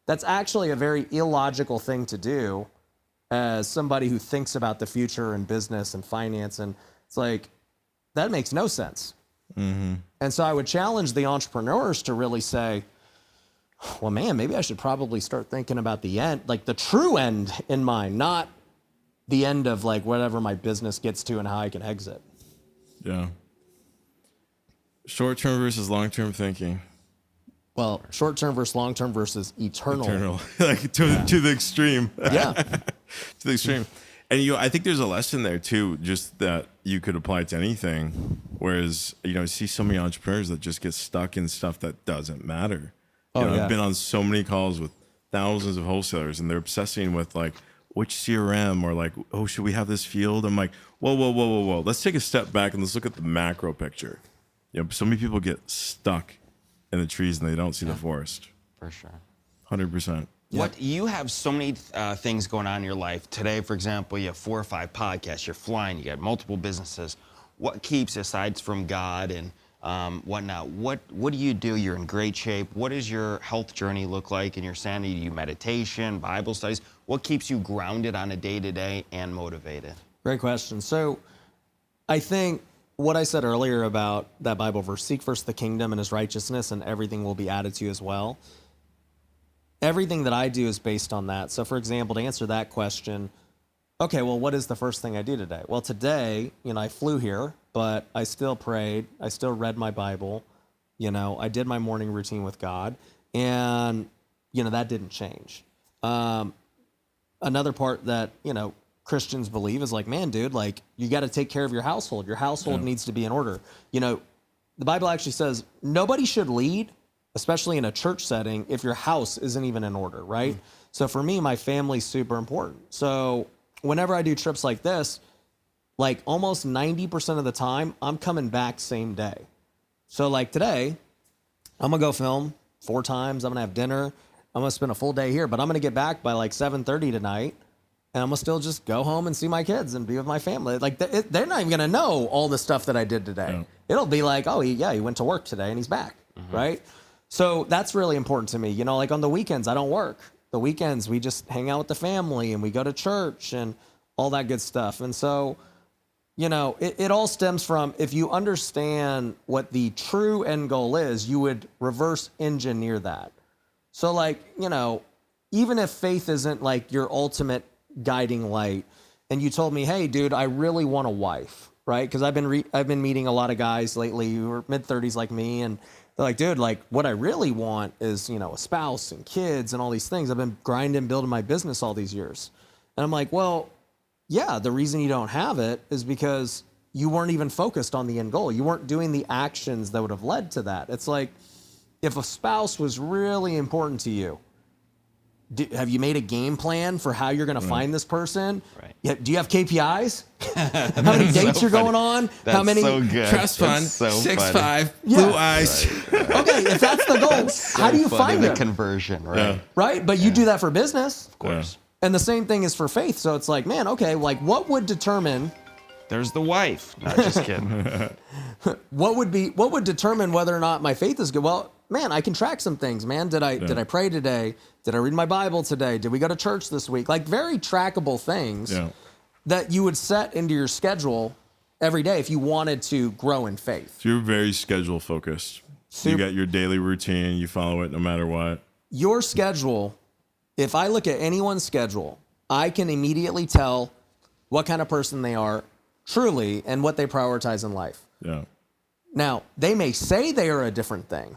that's actually a very illogical thing to do as somebody who thinks about the future and business and finance. And it's like, that makes no sense. And so I would challenge the entrepreneurs to really say, well, man, maybe I should probably start thinking about the end, like the true end in mind, not the end of, like, whatever my business gets to and how I can exit. Yeah. Short-term versus long-term thinking. Well, short-term versus long-term versus eternal. Like, to the extreme. Yeah. To the extreme. And, you know, I think there's a lesson there too, just that you could apply to anything. Whereas, you know, I see so many entrepreneurs that just get stuck in stuff that doesn't matter. You know, I've been on so many calls with thousands of wholesalers, and they're obsessing with, like, which CRM, or like, oh, should we have this field? I'm like, whoa. Let's take a step back and let's look at the macro picture. You know, so many people get stuck in the trees and they don't see the forest. For sure. 100%. What you have so many things going on in your life today. For example, you have 4 or 5 podcasts. You're flying. You got multiple businesses. What keeps, aside from God and whatnot? What do you do? You're in great shape. What does your health journey look like in your sanity? Do you meditation, Bible studies? What keeps you grounded on a day-to-day and motivated? Great question. So I think what I said earlier about that Bible verse, seek first the kingdom and his righteousness, and everything will be added to you as well. Everything that I do is based on that. So, for example, to answer that question, okay, well, what is the first thing I do today? Well, today, you know, I flew here, but I still prayed. I still read my Bible. You know, I did my morning routine with God, and, you know, that didn't change. Another part that, you know, Christians believe is like, man, dude, like, you got to take care of your household. Your household needs to be in order. You know, the Bible actually says nobody should lead, especially in a church setting, if your house isn't even in order, right? So for me, my family's super important. So whenever I do trips like this, like almost 90% of the time, I'm coming back same day. So like today, I'm gonna go film 4 times. I'm gonna have dinner. I'm gonna spend a full day here, but I'm gonna get back by like 7:30 tonight. And I'm gonna still just go home and see my kids and be with my family. Like they're not even gonna know all the stuff that I did today. Yeah. It'll be like, oh he went to work today and he's back, right? So that's really important to me. You know, like on the weekends, I don't work. The weekends, we just hang out with the family and we go to church and all that good stuff. And so, you know, it all stems from, if you understand what the true end goal is, you would reverse engineer that. So like, you know, even if faith isn't like your ultimate guiding light, and you told me, hey dude, I really want a wife, right? Because I've been meeting a lot of guys lately who are mid-30s like me, and they're like, dude, like what I really want is, you know, a spouse and kids and all these things. I've been grinding, building my business all these years. And I'm like, well, yeah, the reason you don't have it is because you weren't even focused on the end goal. You weren't doing the actions that would have led to that. It's like, if a spouse was really important to you, have you made a game plan for how you're going to find this person? Right. Yeah, do you have KPIs? How many dates you're going on? That's how many so good. Trust fund, so 6'5", blue eyes. Right. Okay, if that's the goal, how do you find the them? conversion, right? Yeah. Right? But you do that for business. Of course. And the same thing is for faith. So it's like, man, okay, like what would determine... There's the wife. Not just kidding. What would determine whether or not my faith is good? Well, man, I can track some things, man. Did I pray today? Did I read my Bible today? Did we go to church this week? Like very trackable things that you would set into your schedule every day if you wanted to grow in faith. So you're very schedule focused. You got your daily routine. You follow it no matter what. Your schedule, if I look at anyone's schedule, I can immediately tell what kind of person they are truly and what they prioritize in life. Yeah. Now, they may say they are a different thing,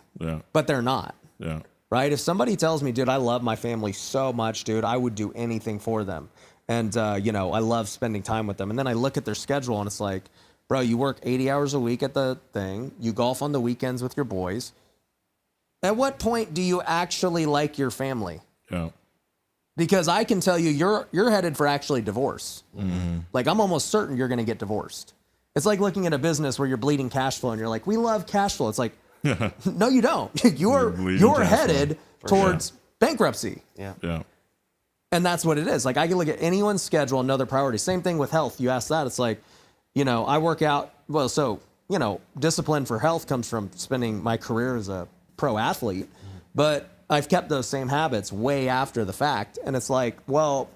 but they're not. Yeah. Right? If somebody tells me, dude, I love my family so much, dude, I would do anything for them. And, you know, I love spending time with them. And then I look at their schedule and it's like, bro, you work 80 hours a week at the thing. You golf on the weekends with your boys. At what point do you actually like your family? Yeah. Because I can tell you, you're headed for actually divorce. Mm-hmm. Like I'm almost certain you're going to get divorced. It's like looking at a business where you're bleeding cash flow and you're like, we love cash flow. It's like, no, you don't. You're headed towards bankruptcy. Yeah. Yeah. And that's what it is. Like I can look at anyone's schedule and know their priorities. Same thing with health. You ask that. It's like, you know, I work out. Well, so, you know, discipline for health comes from spending my career as a pro athlete, but I've kept those same habits way after the fact. And it's like, well,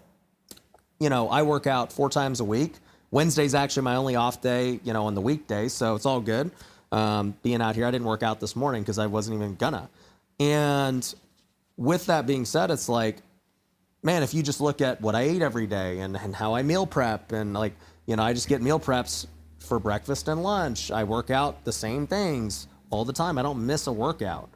you know, I work out 4 times a week. Wednesday's actually my only off day, you know, on the weekdays. So it's all good. Being out here, I didn't work out this morning because I wasn't even gonna. And with that being said, it's like, man, if you just look at what I ate every day and how I meal prep and like, you know, I just get meal preps for breakfast and lunch. I work out the same things all the time. I don't miss a workout.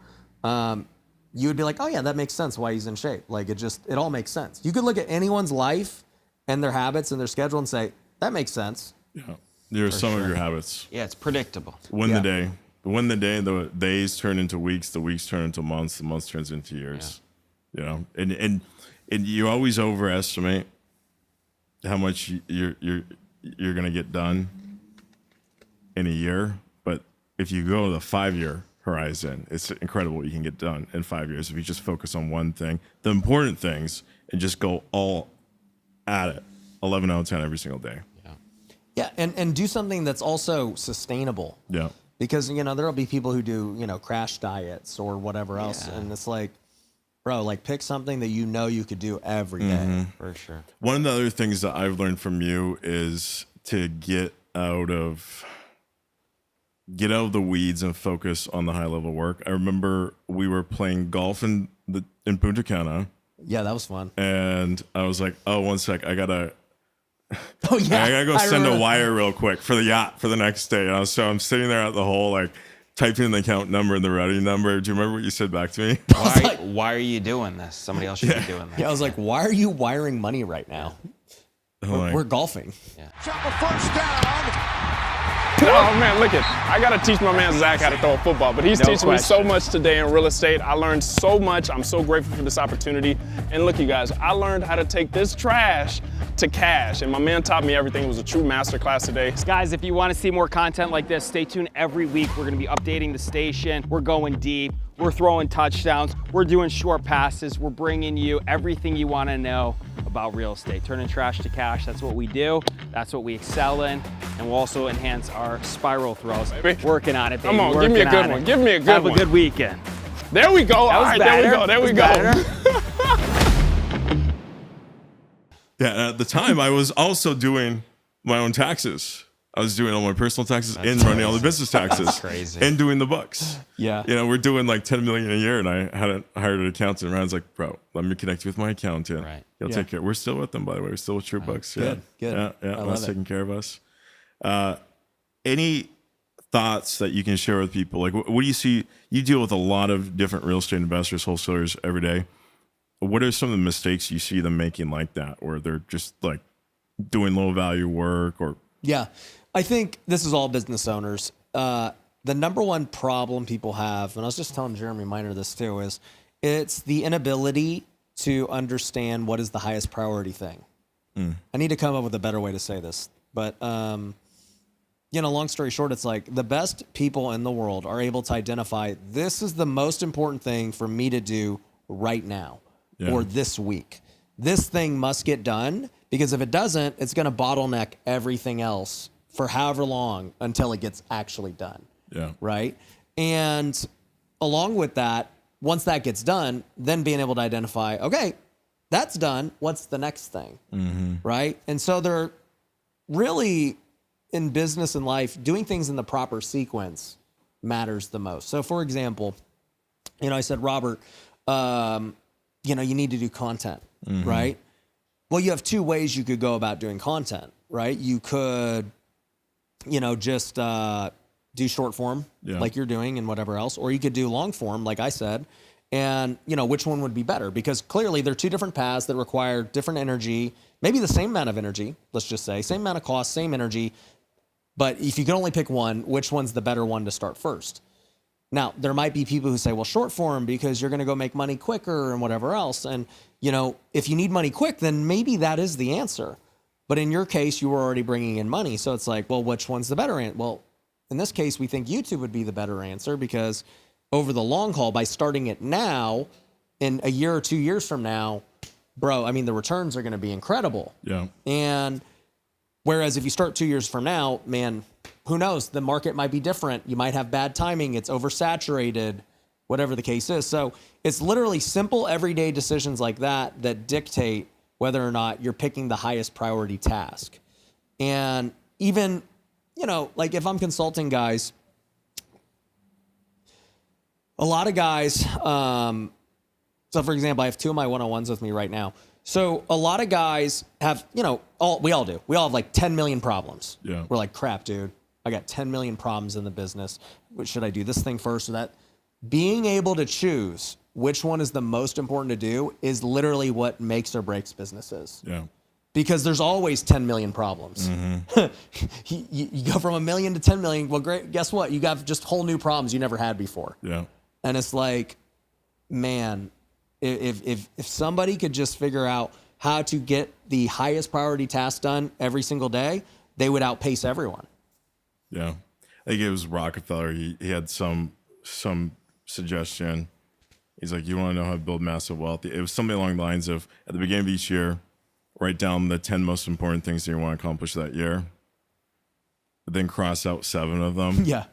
You would be like, oh yeah, that makes sense why he's in shape. Like it all makes sense. You could look at anyone's life and their habits and their schedule and say, that makes sense. Yeah. There are some of your habits. Yeah, it's predictable. Win the day. The days turn into weeks, the weeks turn into months, the months turns into years. Yeah. You know, and you always overestimate how much you're gonna get done in a year. But if you go to the 5-year horizon, it's incredible what you can get done in 5 years if you just focus on one thing, the important things, and just go all at it, 11 out of 10 every single day. Yeah, and do something that's also sustainable. Yeah. Because, you know, there'll be people who do, you know, crash diets or whatever else. Yeah. And it's like, bro, like pick something that you know you could do every day. For sure. One of the other things that I've learned from you is to get out of the weeds and focus on the high level work. I remember we were playing golf in Punta Cana. Yeah, that was fun. And I was like, oh, one sec, I gotta go send a wire real quick for the yacht for the next day. And so I'm sitting there at the hole, like typing in the account number and the routing number. Do you remember what you said back to me? Why are you doing this? Somebody else should be doing this. Yeah, I was like, why are you wiring money right now? We're golfing. Yeah. Shot the first down. Oh man, look it. I gotta teach my man Zach how to throw a football, but he's teaching me so much today in real estate. I learned so much. I'm so grateful for this opportunity. And look, you guys, I learned how to take this trash to cash, and my man taught me everything. It was a true masterclass today. Guys, if you want to see more content like this, stay tuned every week. We're gonna be updating the station. We're going deep. We're throwing touchdowns. We're doing short passes. We're bringing you everything you want to know about real estate. Turning trash to cash, that's what we do. That's what we excel in. And we'll also enhance our spiral throws. Working on it, baby. Come on, give me a good one. Give me a good one. Have a good weekend. There we go. All right, there we go. Yeah, at the time, I was also doing my own taxes. I was doing all my personal taxes and running all the business taxes. That's crazy. And doing the books. Yeah. You know, we're doing like 10 million a year, and I hadn't hired an accountant. Ryan's like, bro, let me connect you with my accountant. Right. He'll take care. We're still with them, by the way. We're still with True Books. Yeah. Good. Yeah. I That's love it. taking care of us. Any thoughts that you can share with people? Like, what do you see? You deal with a lot of different real estate investors, wholesalers every day. What are some of the mistakes you see them making like that, where they're just like doing low value work or? Yeah. I think this is all business owners. The number one problem people have, and I was just telling Jeremy Miner this too, is it's the inability to understand what is the highest priority thing. I need to come up with a better way to say this, but long story short, it's like the best people in the world are able to identify this is the most important thing for me to do right now or this week. This thing must get done, because if it doesn't, it's going to bottleneck everything else for however long until it gets actually done. Yeah. Right. And along with that, once that gets done, then being able to identify, okay, that's done. What's the next thing? Right. And so they're really, in business and life, doing things in the proper sequence matters the most. So for example, I said, Robert, you need to do content, right? Well, you have two ways you could go about doing content, right? You could, just do short form like you're doing and whatever else, or you could do long form, like I said, and which one would be better? Because clearly they're two different paths that require different energy, maybe the same amount of energy, let's just say, same amount of cost, same energy. But if you can only pick one, which one's the better one to start first? Now, there might be people who say, well, short form, because you're going to go make money quicker and whatever else. And, if you need money quick, then maybe that is the answer. But in your case, you were already bringing in money. So it's like, well, which one's the better answer? Well, in this case, we think YouTube would be the better answer, because over the long haul, by starting it now, in a year or 2 years from now, bro, I mean, the returns are going to be incredible. Yeah. And whereas if you start 2 years from now, man, who knows? The market might be different. You might have bad timing. It's oversaturated, whatever the case is. So it's literally simple everyday decisions like that that dictate whether or not you're picking the highest priority task. And even, like if I'm consulting guys, a lot of guys, so for example, I have two of my one-on-ones with me right now. So a lot of guys have, we all do. We all have like 10 million problems. Yeah. We're like, crap, dude, I got 10 million problems in the business. Should I do this thing first or that? Being able to choose which one is the most important to do is literally what makes or breaks businesses. Yeah. Because there's always 10 million problems. You go from 1 million to 10 million. Well, great. Guess what? You got just whole new problems you never had before. Yeah. And it's like, man, if somebody could just figure out how to get the highest priority task done every single day, they would outpace everyone. Yeah. I think it was Rockefeller. He had some suggestion. He's like, you want to know how to build massive wealth? It was something along the lines of, at the beginning of each year, write down the 10 most important things that you want to accomplish that year, but then cross out 7 of them. Yeah.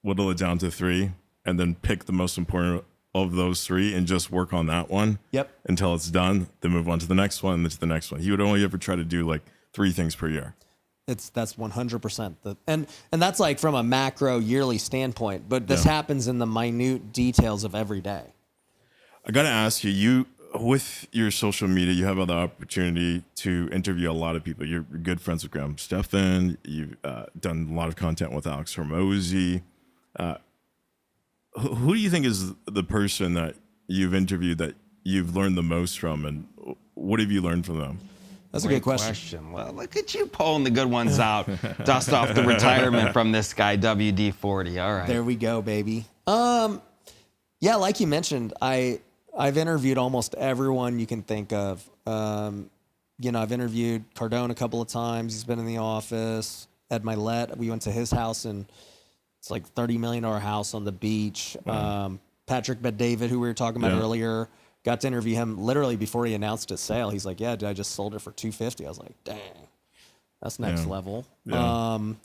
Whittle it down to 3, and then pick the most important of those 3 and just work on that one. Yep. Until it's done, then move on to the next one and then to the next one. He would only ever try to do like 3 things per year. That's 100%. And that's like from a macro yearly standpoint, but this happens in the minute details of every day. I got to ask you, with your social media, you have the opportunity to interview a lot of people. You're good friends with Graham Stephan. You've done a lot of content with Alex Hormozy. Who do you think is the person that you've interviewed that you've learned the most from, and what have you learned from them? That's a good question. Well, look at you pulling the good ones out. Dust off the retirement from this guy, WD-40. All right. There we go, baby. Yeah, like you mentioned, I've interviewed almost everyone you can think of. I've interviewed Cardone a couple of times. He's been in the office. Ed Milet, we went to his house, and it's like $30 million house on the beach. Wow. Patrick Bet-David, who we were talking about earlier, got to interview him literally before he announced his sale. He's like, yeah, dude, I just sold it for $250. I was like, dang, that's next level. Yeah. And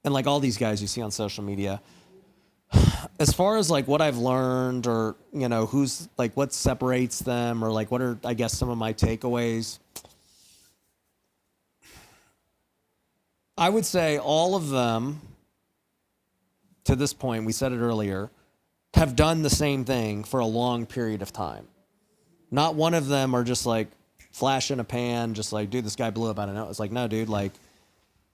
like all these guys you see on social media, as far as like what I've learned or, who's like what separates them or like what are, I guess, some of my takeaways, I would say all of them to this point, we said it earlier, have done the same thing for a long period of time. Not one of them are just like flash in a pan, just like, dude, this guy blew up. I don't know. It's like, no, dude, like,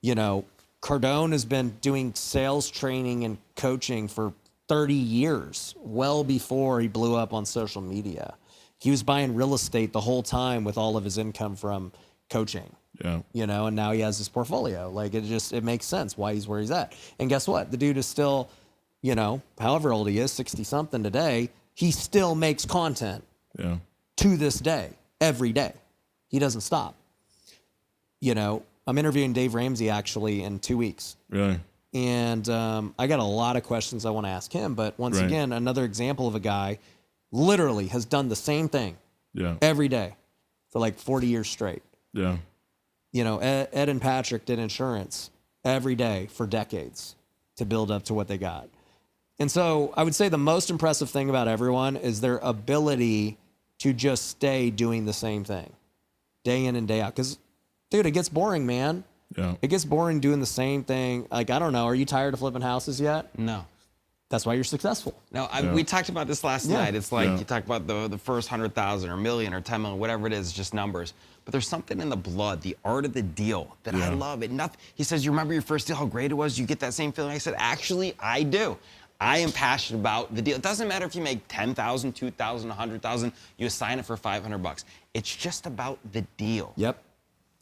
Cardone has been doing sales training and coaching for 30 years, well before he blew up on social media. He was buying real estate the whole time with all of his income from coaching. Yeah. And now he has this portfolio. Like it makes sense why he's where he's at. And guess what? The dude is still, however old he is, 60 something today, he still makes content to this day, every day. He doesn't stop. I'm interviewing Dave Ramsey actually in 2 weeks. Really? And I got a lot of questions I want to ask him. But once again, another example of a guy literally has done the same thing every day for like 40 years straight. Yeah. Ed and Patrick did insurance every day for decades to build up to what they got. And so I would say the most impressive thing about everyone is their ability to just stay doing the same thing day in and day out. Because, dude, it gets boring, man. Yeah. It gets boring doing the same thing. Like, I don't know. Are you tired of flipping houses yet? No. That's why you're successful. No, we talked about this last night. It's like you talk about the first 100,000 or million or 10 million, whatever it is, just numbers. But there's something in the blood, the art of the deal that I love. He says, you remember your first deal, how great it was? You get that same feeling? I said, actually, I do. I am passionate about the deal. It doesn't matter if you make 10,000, 2,000, 100,000. You assign it for $500. It's just about the deal. Yep.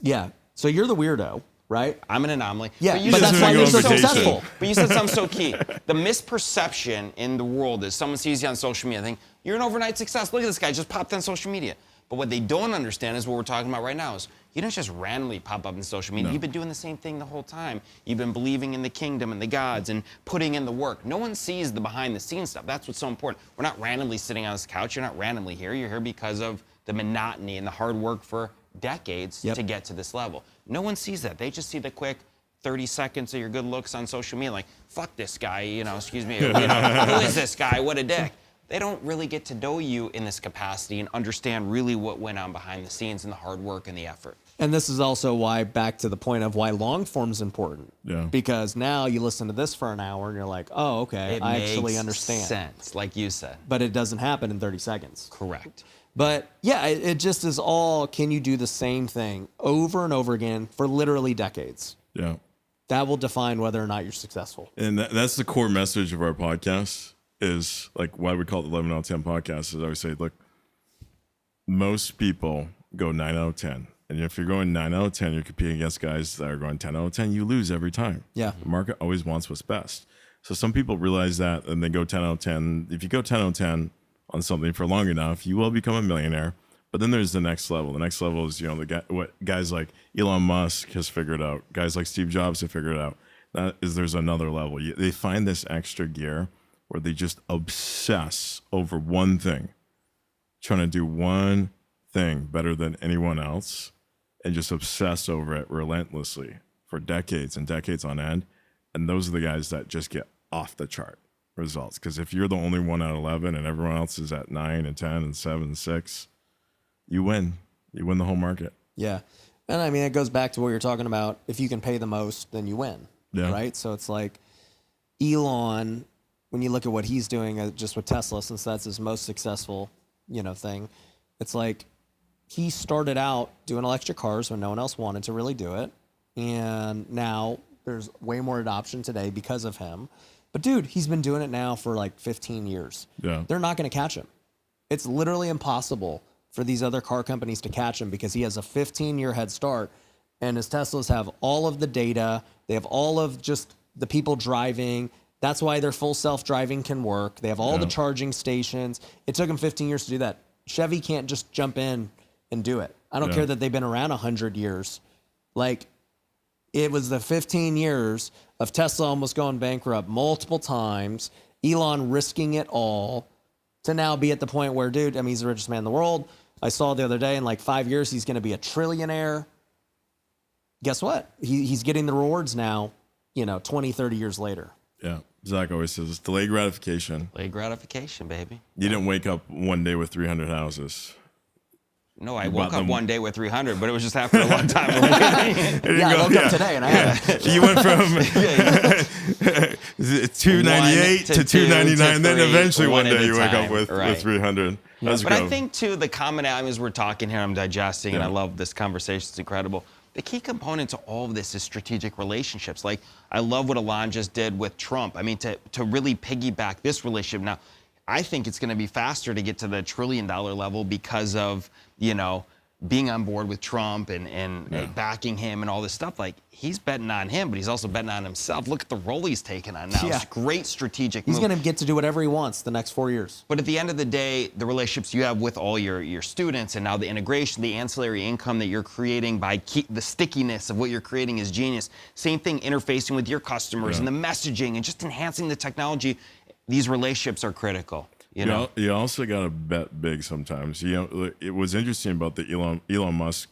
Yeah. So you're the weirdo, right? I'm an anomaly. Yeah, but that's why you're so successful. But you said something so key. The misperception in the world is someone sees you on social media, think, you're an overnight success. Look at this guy, just popped on social media. But what they don't understand is what we're talking about right now is you don't just randomly pop up in social media. No. You've been doing the same thing the whole time. You've been believing in the kingdom and the gods and putting in the work. No one sees the behind the scenes stuff. That's what's so important. We're not randomly sitting on this couch. You're not randomly here. You're here because of the monotony and the hard work for decades to get to this level. No one sees that. They just see the quick 30 seconds of your good looks on social media, like, fuck this guy, excuse me, who is this guy? What a dick. They don't really get to know you in this capacity and understand really what went on behind the scenes and the hard work and the effort. And this is also why, back to the point of why long form is important. Yeah. Because now you listen to this for an hour and you're like, oh, okay, I actually understand. It makes sense, like you said. But it doesn't happen in 30 seconds. Correct. But yeah, it just is all, can you do the same thing over and over again for literally decades? Yeah. That will define whether or not you're successful. And that's the core message of our podcast, is like why we call it the 11 out of 10 podcast. Is I always say, look, most people go 9 out of 10. And if you're going 9 out of 10, you're competing against guys that are going 10 out of 10, you lose every time. Yeah. The market always wants what's best. So some people realize that and they go 10 out of 10. If you go 10 out of 10 on something for long enough, you will become a millionaire. But then there's the next level. The next level is, what guys like Elon Musk has figured out, guys like Steve Jobs have figured out. That is, there's another level. They find this extra gear where they just obsess over one thing, trying to do one thing better than anyone else, and just obsess over it relentlessly for decades and decades on end. And those are the guys that just get off the chart results. Because if you're the only 1 out of 11 and everyone else is at 9 and 10 and 7 and 6, you win. You win the whole market. Yeah. And I mean, it goes back to what you're talking about. If you can pay the most, then you win. Yeah. Right? So it's like Elon, when you look at what he's doing just with Tesla, since that's his most successful, thing, it's like he started out doing electric cars when no one else wanted to really do it. And now there's way more adoption today because of him. But dude, he's been doing it now for like 15 years. Yeah. They're not going to catch him. It's literally impossible for these other car companies to catch him because he has a 15-year head start, and his Teslas have all of the data. They have all of just the people driving. That's why their full self-driving can work. They have all the charging stations. It took them 15 years to do that. Chevy can't just jump in and do it. I don't care that they've been around 100 years. Like, it was the 15 years of Tesla almost going bankrupt multiple times, Elon risking it all, to now be at the point where, dude, I mean, he's the richest man in the world. I saw the other day, in like 5 years, he's going to be a trillionaire. Guess what? He's getting the rewards now, 20, 30 years later. Yeah. Zach always says it's delayed gratification. Delayed gratification, baby. You didn't wake up one day with 300 houses. No, I woke up one day with 300, but it was just after a long time. I woke up today and I had You went from 298 to 299, then eventually one day you wake up with 300. That's but I think, too, the commonality, as we're talking here, I'm digesting, and I love this conversation. It's incredible. The key component to all of this is strategic relationships. Like, I love what Elon just did with Trump. I mean, to really piggyback this relationship. Now, I think it's going to be faster to get to the $1 trillion level because of, being on board with Trump and backing him and all this stuff. Like, he's betting on him, but he's also betting on himself. Look at the role he's taken on now. It's a great strategic move. He's going to get to do whatever he wants the next 4 years. But at the end of the day, the relationships you have with all your students, and now the integration, the ancillary income that you're creating by the stickiness of what you're creating is genius. Same thing interfacing with your customers and the messaging and just enhancing the technology. These relationships are critical. You also got to bet big sometimes. It was interesting about the Elon Musk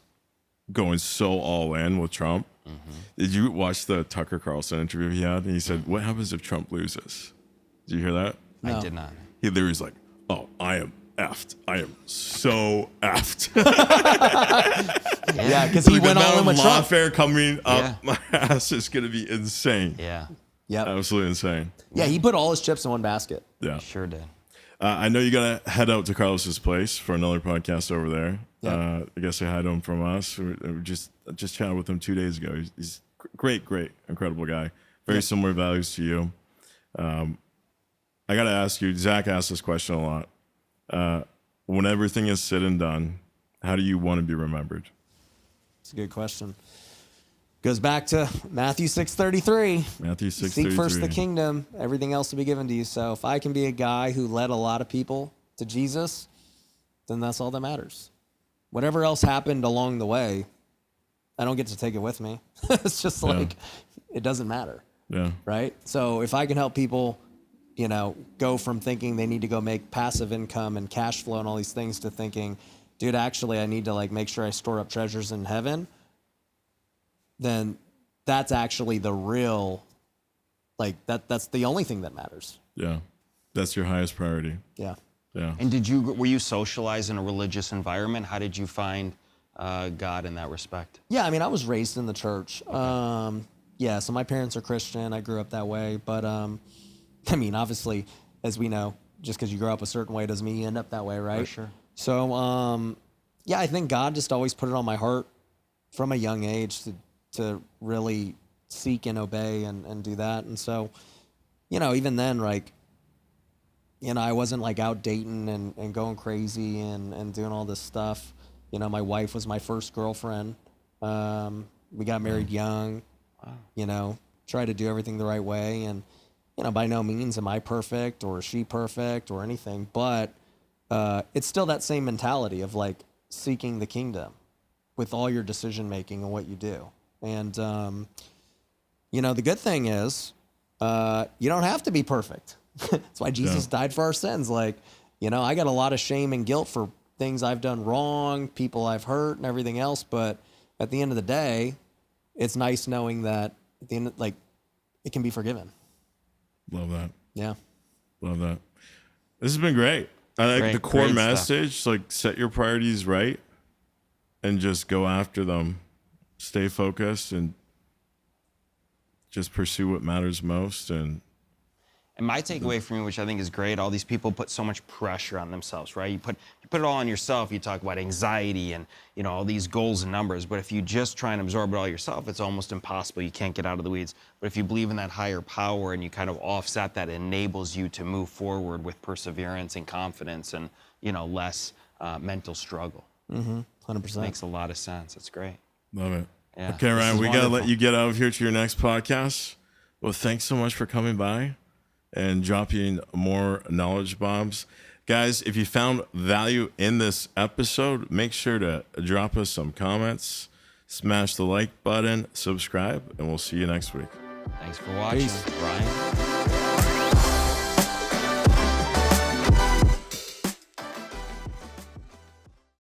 going so all in with Trump. Mm-hmm. Did you watch the Tucker Carlson interview he had? And he said, "What happens if Trump loses?" Did you hear that? No. I did not. He literally was like, "Oh, I am effed. I am so effed." Because he went all in with Trump. Lawfare coming up my ass is going to be insane. Yeah. Absolutely insane. Yeah, he put all his chips in one basket. Yeah. Sure did. I know you got to head out to Carlos's place for another podcast over there. Yep. I guess say hi to him from us. We just chatted with him 2 days ago. He's great, incredible guy. Very similar values to you. I got to ask you, Zach asked this question a lot. When everything is said and done, how do you want to be remembered? It's a good question. Goes back to Matthew 6:33. Matthew 6:33. Seek first the kingdom, everything else will be given to you. So if I can be a guy who led a lot of people to Jesus, then that's all that matters. Whatever else happened along the way, I don't get to take it with me. It's just like, it doesn't matter. Yeah. Right? So if I can help people, go from thinking they need to go make passive income and cash flow and all these things to thinking, dude, actually I need to make sure I store up treasures in heaven, then that's actually the real, that's the only thing that matters. Yeah. That's your highest priority. Yeah. Yeah. And were you socialized in a religious environment? How did you find God in that respect? Yeah, I mean, I was raised in the church. Okay. So my parents are Christian. I grew up that way. But, I mean, obviously, as we know, just because you grow up a certain way doesn't mean you end up that way, right? For sure. So, I think God just always put it on my heart from a young age to really seek and obey and do that. And so, even then, I wasn't out dating and going crazy and doing all this stuff. My wife was my first girlfriend. We got married young, tried to do everything the right way. And, by no means am I perfect or is she perfect or anything, but it's still that same mentality of seeking the kingdom with all your decision making and what you do. And, the good thing is, you don't have to be perfect. That's why Jesus died for our sins. I got a lot of shame and guilt for things I've done wrong, people I've hurt and everything else. But at the end of the day, it's nice knowing that at the end, it can be forgiven. Love that. Yeah. Love that. This has been great. I like the core message, set your priorities right and just go after them. Stay focused and just pursue what matters most. And my takeaway from you, which I think is great, all these people put so much pressure on themselves, right? You put it all on yourself. You talk about anxiety and all these goals and numbers. But if you just try and absorb it all yourself, it's almost impossible. You can't get out of the weeds. But if you believe in that higher power and you kind of offset that, it enables you to move forward with perseverance and confidence and less mental struggle. 100%. Makes a lot of sense. That's great. Love it. Yeah, okay, Ryan, we got to wonderful. let you get out of here to your next podcast. Well, thanks so much for coming by and dropping more knowledge bombs. Guys, if you found value in this episode, make sure to drop us some comments, smash the like button, subscribe, and we'll see you next week. Thanks for watching, Peace. Ryan.